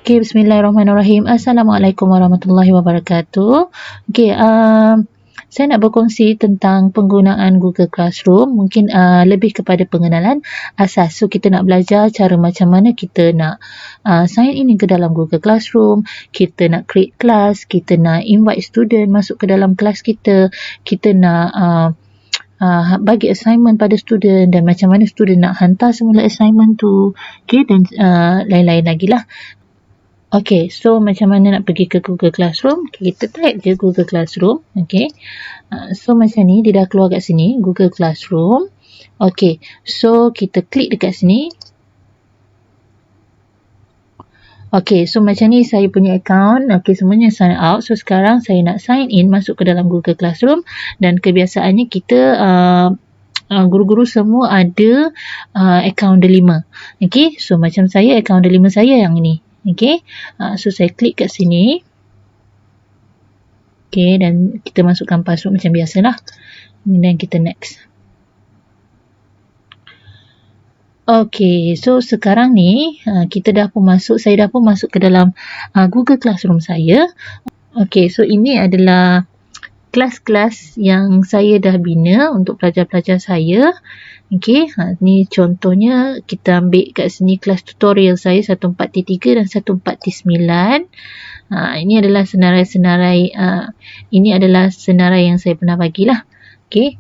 Okay, bismillahirrahmanirrahim. Assalamualaikum warahmatullahi wabarakatuh. Okay, saya nak berkongsi tentang penggunaan Google Classroom. Mungkin lebih kepada pengenalan asas. So, kita nak belajar cara macam mana kita nak sign in ke dalam Google Classroom. Kita nak create kelas. Kita nak invite student masuk ke dalam kelas kita. Kita nak bagi assignment pada student dan macam mana student nak hantar semula assignment tu. Okay, dan lain-lain lagi lah. Okay, so macam mana nak pergi ke Google Classroom? Kita type je Google Classroom. Okay, so macam ni, dia dah keluar kat sini, Google Classroom. Okay, so kita klik dekat sini. Okay, so macam ni saya punya account. Okay, semuanya sign out. So sekarang saya nak sign in masuk ke dalam Google Classroom. Dan kebiasaannya kita guru-guru semua ada account delima. Okay, so macam saya, account delima saya yang ni. Okay, so saya klik kat sini. Okay, dan kita masukkan password macam biasalah. Dan kita next. Okay, so sekarang ni kita dah pun masuk, saya dah pun masuk ke dalam Google Classroom saya. Okay, so ini adalah kelas-kelas yang saya dah bina untuk pelajar-pelajar saya. Okay, ni contohnya kita ambil kat sini kelas tutorial saya 14.3 dan 14.9. Ini adalah senarai-senarai, ini adalah senarai yang saya pernah bagilah. Okay,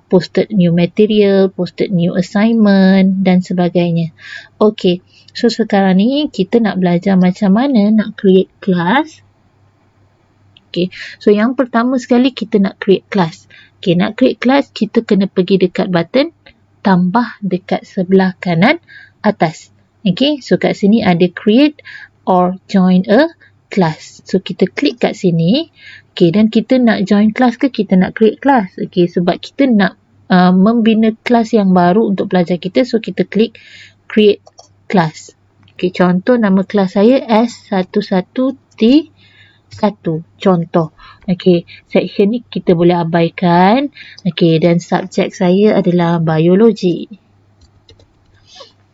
posted new material, posted new assignment dan sebagainya. Okay, so sekarang ni kita nak belajar macam mana nak create class. Okay, so yang pertama sekali kita nak create class. Okay, nak create class kita kena pergi dekat button tambah dekat sebelah kanan atas. Okay, so kat sini ada create or join a class. So kita klik kat sini. Okay, dan kita nak join class ke kita nak create class? Okay, sebab kita nak membina kelas yang baru untuk pelajar kita. So kita klik create class. Okay, contoh nama kelas saya S11T1. Contoh. Okay, section ni kita boleh abaikan. Okay, dan subjek saya adalah biologi.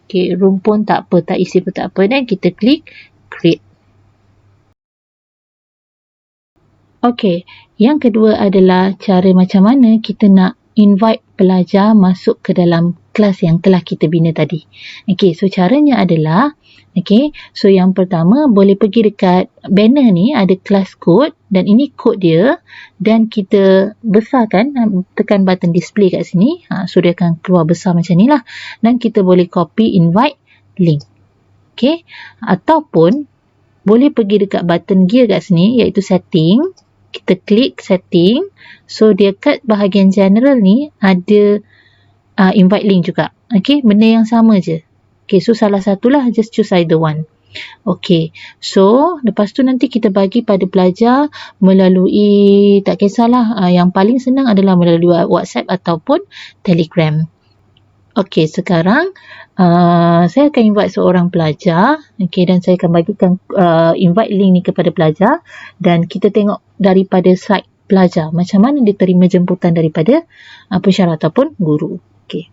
Okay, rumpun tak apa, tak isi pun tak apa. Dan kita klik create. Okay, yang kedua adalah cara macam mana kita nak invite pelajar masuk ke dalam kelas yang telah kita bina tadi. Okay, so caranya adalah, okay, so yang pertama boleh pergi dekat banner ni, ada kelas code dan ini kod dia dan kita besarkan, tekan button display kat sini. So dia akan keluar besar macam ni lah. Dan kita boleh copy invite link. Okay, ataupun boleh pergi dekat button gear kat sini iaitu setting. Kita klik setting. So dia kat bahagian general ni ada invite link juga. Okay, benda yang sama je. Okay, so salah satulah, just choose either one. Okay, so lepas tu nanti kita bagi pada pelajar melalui, tak kisahlah, yang paling senang adalah melalui WhatsApp ataupun Telegram. Okay, sekarang saya akan invite seorang pelajar. Okay, dan saya akan bagikan invite link ni kepada pelajar dan kita tengok daripada side pelajar macam mana dia terima jemputan daripada pensyarah ataupun guru. Okay.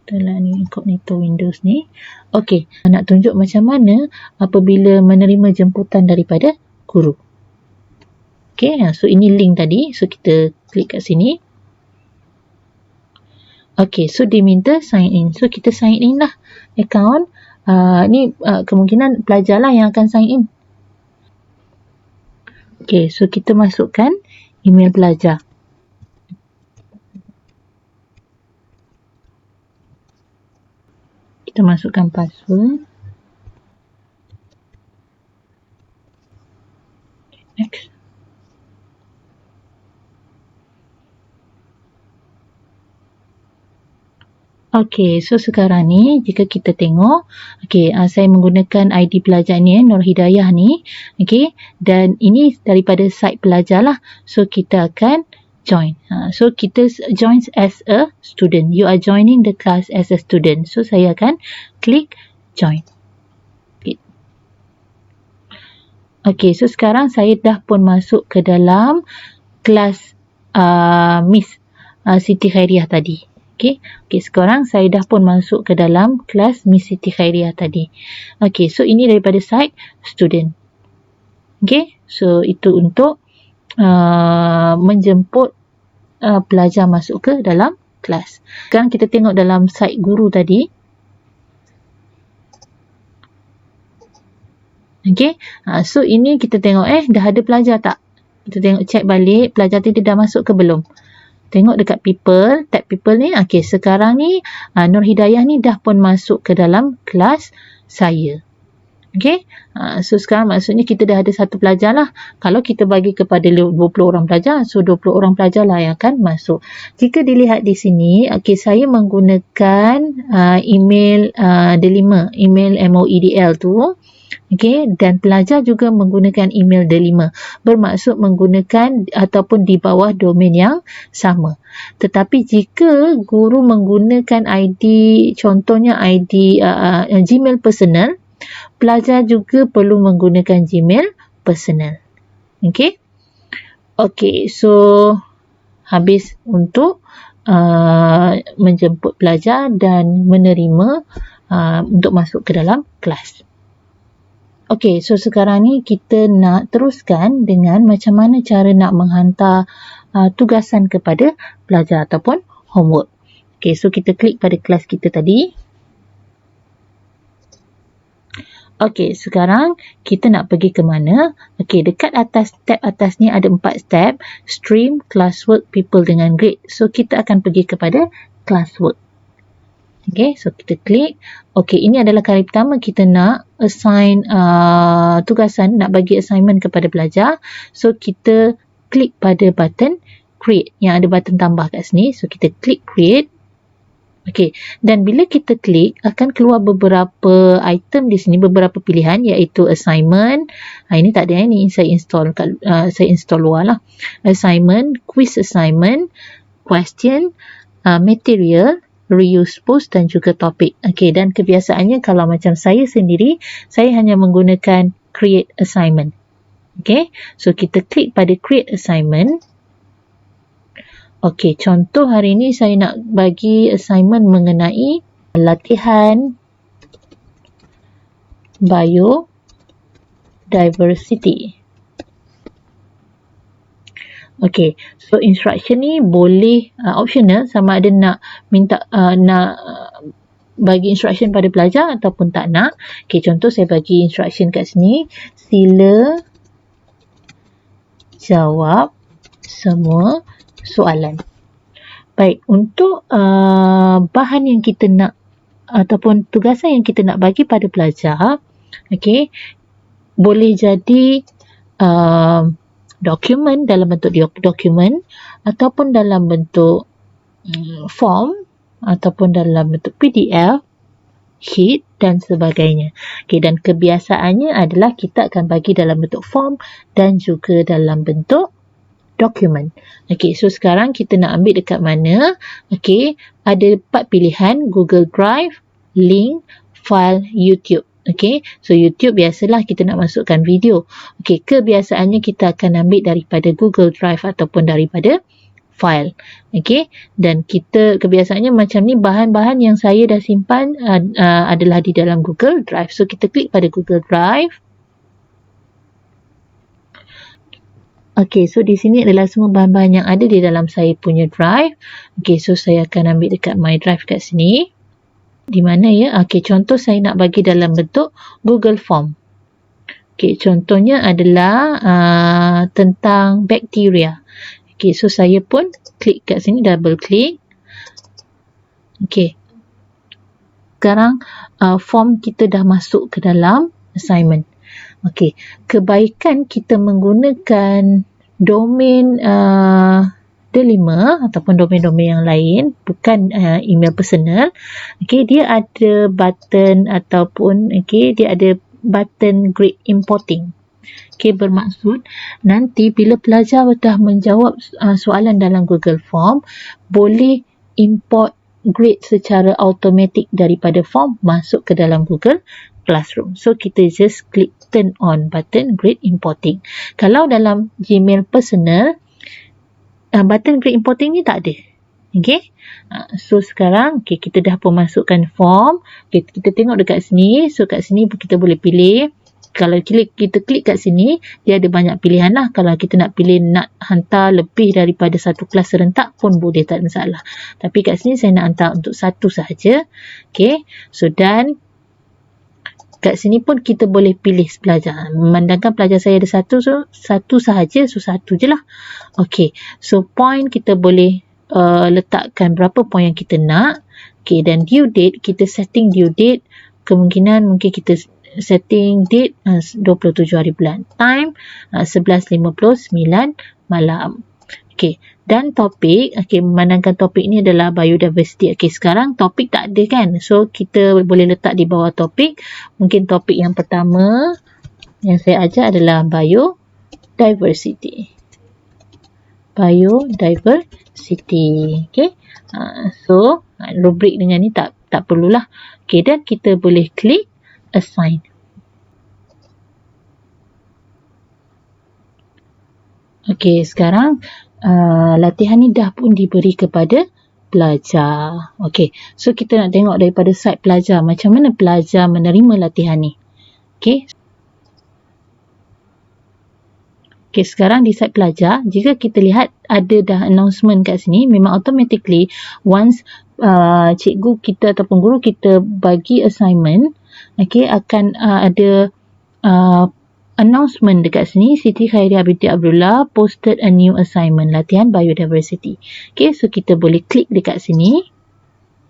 Adalah ni incognito Windows ni. Okey, nak tunjuk macam mana apabila menerima jemputan daripada guru. Okey, so ini link tadi. So kita klik kat sini. Okey, so diminta sign in. So kita sign in lah account. Ni kemungkinan pelajar lah yang akan sign in. Okey, so kita masukkan email pelajar. Kita masukkan password. Next. Okay, so sekarang ni jika kita tengok, okay, saya menggunakan ID pelajar ni, Nur Hidayah ni, okay, dan ini daripada site pelajar lah. So kita akan join. So kita join as a student. You are joining the class as a student. So saya akan klik join. Okay, so sekarang saya dah pun masuk ke dalam kelas Miss Siti Khairiah tadi. Okey, sekarang saya dah pun masuk ke dalam kelas Miss Siti Khairiah tadi. Okey, so ini daripada side student. Okey, so itu untuk menjemput pelajar masuk ke dalam kelas. Sekarang kita tengok dalam side guru tadi. Okey, so ini kita tengok dah ada pelajar tak? Kita tengok check balik pelajar tadi dah masuk ke belum. Tengok dekat people, tab people ni. Okey, sekarang ni Nur Hidayah ni dah pun masuk ke dalam kelas saya. Okey, so sekarang maksudnya kita dah ada satu pelajar lah. Kalau kita bagi kepada 20 orang pelajar, so 20 orang pelajar lah yang akan masuk. Jika dilihat di sini, okey, saya menggunakan email D5, email MOEDL tu. Okey, dan pelajar juga menggunakan email D5, bermaksud menggunakan ataupun di bawah domain yang sama. Tetapi jika guru menggunakan ID, contohnya ID Gmail personal, pelajar juga perlu menggunakan Gmail personal. Okey. Okey, so habis untuk menjemput pelajar dan menerima untuk masuk ke dalam kelas. Okey, so sekarang ni kita nak teruskan dengan macam mana cara nak menghantar tugasan kepada pelajar ataupun homework. Okey, so kita klik pada kelas kita tadi. Okey, sekarang kita nak pergi ke mana? Okey, dekat atas, tab atas ni ada 4 tab. Stream, classwork, people dengan grade. So, kita akan pergi kepada classwork. Okey, so kita klik. Okey, ini adalah kali pertama kita nak assign tugasan, nak bagi assignment kepada pelajar. So, kita klik pada button create, yang ada button tambah kat sini. So, kita klik create. Okey, dan bila kita klik, akan keluar beberapa item di sini, beberapa pilihan, iaitu assignment. Ini tak ada, ini saya install luar lah. Assignment, quiz assignment, question, material, reuse post dan juga topik. Okey, dan kebiasaannya kalau macam saya sendiri, saya hanya menggunakan create assignment. Okey, so kita klik pada create assignment. Okey, contoh hari ini saya nak bagi assignment mengenai latihan biodiversity. Okey, so instruction ni boleh optional, sama ada nak minta nak bagi instruction pada pelajar ataupun tak nak. Okey, contoh saya bagi instruction kat sini, sila jawab semua soalan. Baik, untuk bahan yang kita nak ataupun tugasan yang kita nak bagi pada pelajar, okey, boleh jadi dokumen, dalam bentuk dokumen, ataupun dalam bentuk form, ataupun dalam bentuk PDF, sheet dan sebagainya. Okey, dan kebiasaannya adalah kita akan bagi dalam bentuk form dan juga dalam bentuk dokumen. Okey, so sekarang kita nak ambil dekat mana? Okey, ada 4 pilihan, Google Drive, link, file, YouTube. Okey, so YouTube biasalah kita nak masukkan video. Okey, kebiasaannya kita akan ambil daripada Google Drive ataupun daripada file. Okey, dan kita kebiasaannya macam ni, bahan-bahan yang saya dah simpan adalah di dalam Google Drive. So kita klik pada Google Drive. Okey, so di sini adalah semua bahan-bahan yang ada di dalam saya punya drive. Okey, so saya akan ambil dekat my drive kat sini. Di mana ya? Okey, contoh saya nak bagi dalam bentuk Google Form. Okey, contohnya adalah tentang bakteria. Okey, so saya pun klik kat sini, double klik. Okey. Sekarang form kita dah masuk ke dalam assignment. Okey, kebaikan kita menggunakan domain D5 ataupun domain-domain yang lain, bukan email personal. Okey, dia ada button ataupun dia ada button grade importing. Okey, bermaksud nanti bila pelajar dah menjawab soalan dalam Google Form, boleh import grade secara automatik daripada form masuk ke dalam Google Classroom. So, kita just klik turn on button grade importing. Kalau dalam Gmail personal, button grade importing ni tak ada. Okay. So sekarang kita dah pun masukkan form. Kita tengok dekat sini. So kat sini kita boleh pilih. Kalau kita klik kat sini, dia ada banyak pilihan lah. Kalau kita nak pilih nak hantar lebih daripada satu kelas serentak pun boleh, tak ada masalah. Tapi kat sini saya nak hantar untuk satu sahaja. Okay. So dan kat sini pun kita boleh pilih pelajar. Memandangkan pelajar saya ada satu, so satu sahaja, so satu je lah. Okay. So point kita boleh letakkan berapa point yang kita nak. Okay. Dan due date, kita setting due date. Kemungkinan mungkin kita setting date 27 hari bulan. Time 11.59 malam. Okey, dan topik, memandangkan topik ni adalah biodiversity. Okey, sekarang topik tak ada kan? So kita boleh letak di bawah topik. Mungkin topik yang pertama yang saya ajar adalah biodiversity. Biodiversity. Okey. So rubrik dengan ni tak perlulah. Okey, dan kita boleh klik assign. Okey, sekarang latihan ni dah pun diberi kepada pelajar. Okey, so kita nak tengok daripada side pelajar, macam mana pelajar menerima latihan ni. Okey. Okey, sekarang di side pelajar, jika kita lihat ada dah announcement kat sini, memang automatically once cikgu kita ataupun guru kita bagi assignment, okey, akan ada announcement dekat sini. Siti Khairia binti Abdullah posted a new assignment, latihan biodiversity. Okay, so kita boleh klik dekat sini.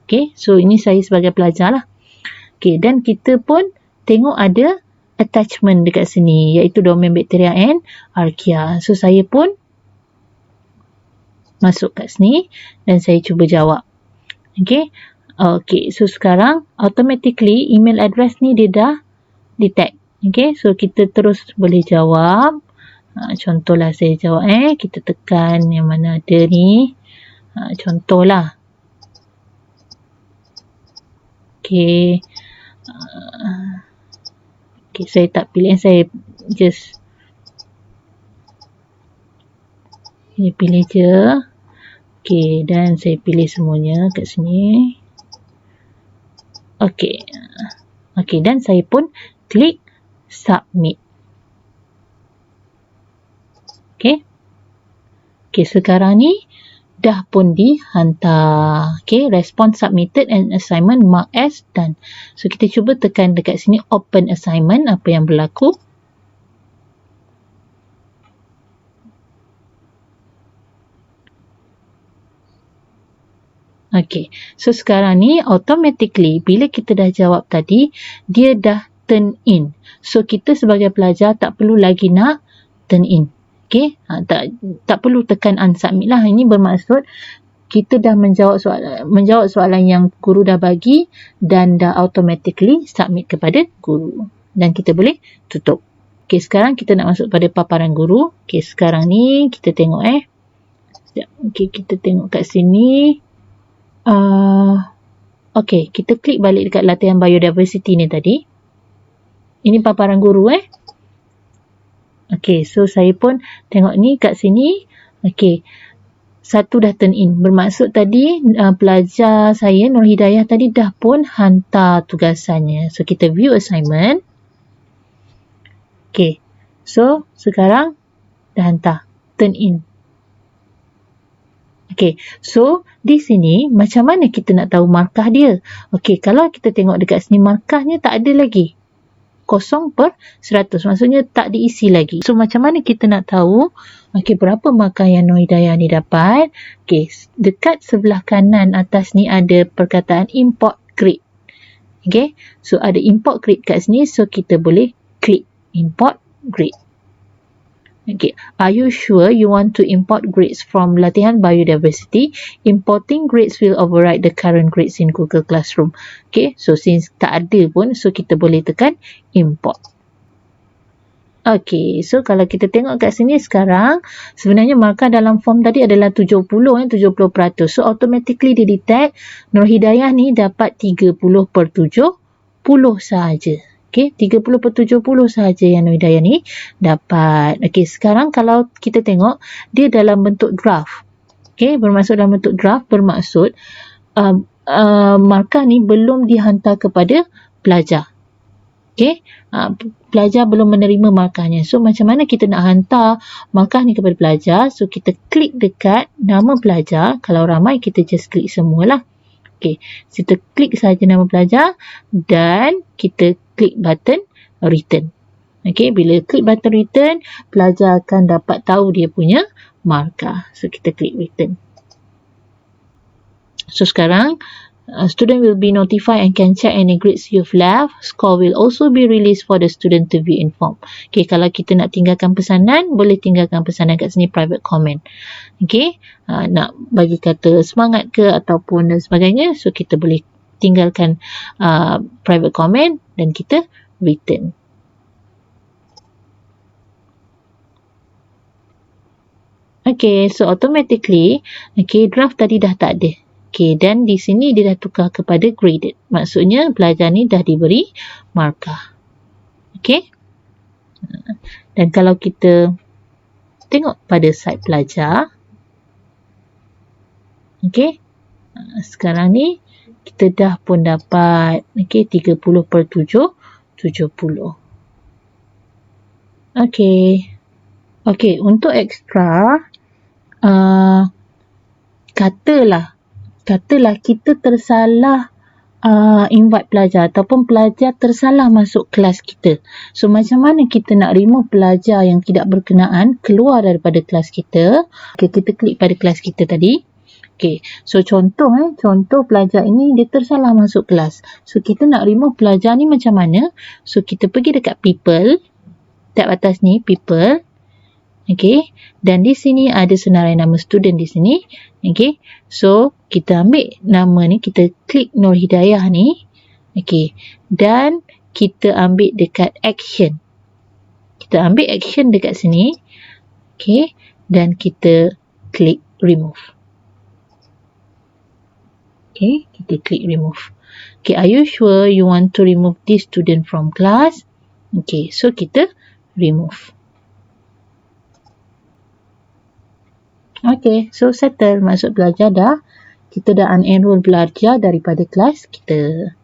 Okay, so ini saya sebagai pelajar lah. Okay, dan kita pun tengok ada attachment dekat sini, iaitu domain bakteria and archaea. So saya pun masuk kat sini dan saya cuba jawab. Okay. Okay, so sekarang automatically email address ni dia dah detect. Okay, so kita terus boleh jawab. Contohlah saya jawab kita tekan yang mana ada ni. Contohlah. Okay. Okay, saya tak pilih, saya just pilih je. Okay, dan saya pilih semuanya kat sini. Okay. Okay, dan saya pun klik submit. Okay. Okay, sekarang ni dah pun dihantar. Okay, response submitted and assignment mark as done. So, kita cuba tekan dekat sini open assignment, apa yang berlaku. Okay, so sekarang ni automatically bila kita dah jawab tadi, dia dah turn in. So kita sebagai pelajar tak perlu lagi nak turn in. Okay, tak perlu tekan unsubmit lah. Ini bermaksud kita dah menjawab soalan yang guru dah bagi dan dah automatically submit kepada guru. Dan kita boleh tutup. Okay, sekarang kita nak masuk pada paparan guru. Okay, sekarang ni kita tengok Okay, kita tengok kat sini. Okay, kita klik balik dekat latihan biodiversity ni tadi. Ini paparan guru Okay, so saya pun tengok ni kat sini. Okay, satu dah turn in. Bermaksud tadi pelajar saya Nur Hidayah tadi dah pun hantar tugasannya. So kita view assignment. Okay, so sekarang dah hantar, turn in. Okay, so di sini macam mana kita nak tahu markah dia? Okay, kalau kita tengok dekat sini markahnya tak ada lagi. 0/100, maksudnya tak diisi lagi. So macam mana kita nak tahu berapa markah yang Nur Hidayah ni dapat? Okay, dekat sebelah kanan atas ni ada perkataan import grade. Okay, so ada import grade kat sini, so kita boleh klik import grade. Okay, are you sure you want to import grades from latihan biodiversity? Importing grades will override the current grades in Google Classroom. Okay, so since tak ada pun, so kita boleh tekan import. Okay, so kalau kita tengok kat sini sekarang, sebenarnya markah dalam form tadi adalah 70%. So automatically dia detect Nur Hidayah ni dapat 30/70 sahaja. Okay, 30/70 sahaja yang Nur Hidayah ni dapat. Okay, sekarang kalau kita tengok dia dalam bentuk draft. Okay, bermaksud dalam bentuk draft, bermaksud markah ni belum dihantar kepada pelajar. Okay, pelajar belum menerima markahnya. So, macam mana kita nak hantar markah ni kepada pelajar? So, kita klik dekat nama pelajar. Kalau ramai, kita just klik semualah. Okay, kita klik saja nama pelajar dan kita klik button return. Okay, bila klik button return, pelajar akan dapat tahu dia punya markah. So, kita klik return. So, sekarang, student will be notified and can check any grades you've left. Score will also be released for the student to view in form. Okay, kalau kita nak tinggalkan pesanan, boleh tinggalkan pesanan kat sini, private comment. Okay, nak bagi kata semangat ke ataupun dan sebagainya. So, kita boleh tinggalkan private comment dan kita return. Okay, so automatically, okay, draft tadi dah tak ada. Okay, dan di sini dia dah tukar kepada graded. Maksudnya, pelajar ni dah diberi markah. Okay. Dan kalau kita tengok pada side pelajar, okay, sekarang ni, kita dah pun dapat, okay, 30/7, 70. Okay. Okay, untuk ekstra, katalah kita tersalah invite pelajar ataupun pelajar tersalah masuk kelas kita. So, macam mana kita nak remove pelajar yang tidak berkenaan keluar daripada kelas kita? Okay, kita klik pada kelas kita tadi. Okay, so contoh pelajar ini dia tersalah masuk kelas. So, kita nak remove pelajar ni macam mana? So, kita pergi dekat people, tab atas ni, people. Okay, dan di sini ada senarai nama student di sini. Okay, so kita ambil nama ni, kita klik Nur Hidayah ni. Okay, dan kita ambil dekat action. Kita ambil action dekat sini. Okay, dan kita klik remove. Okay, kita klik remove. Okay, are you sure you want to remove this student from class? Okay, so kita remove. Okay, so settle. Maksud pelajar dah, kita dah unenroll pelajar daripada kelas kita.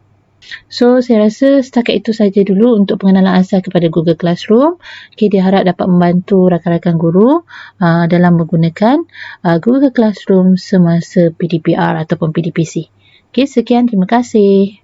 So, saya rasa setakat itu saja dulu untuk pengenalan asas kepada Google Classroom. Okay, diharap dapat membantu rakan-rakan guru dalam menggunakan Google Classroom semasa PDPR ataupun PDPC. Okay, sekian. Terima kasih.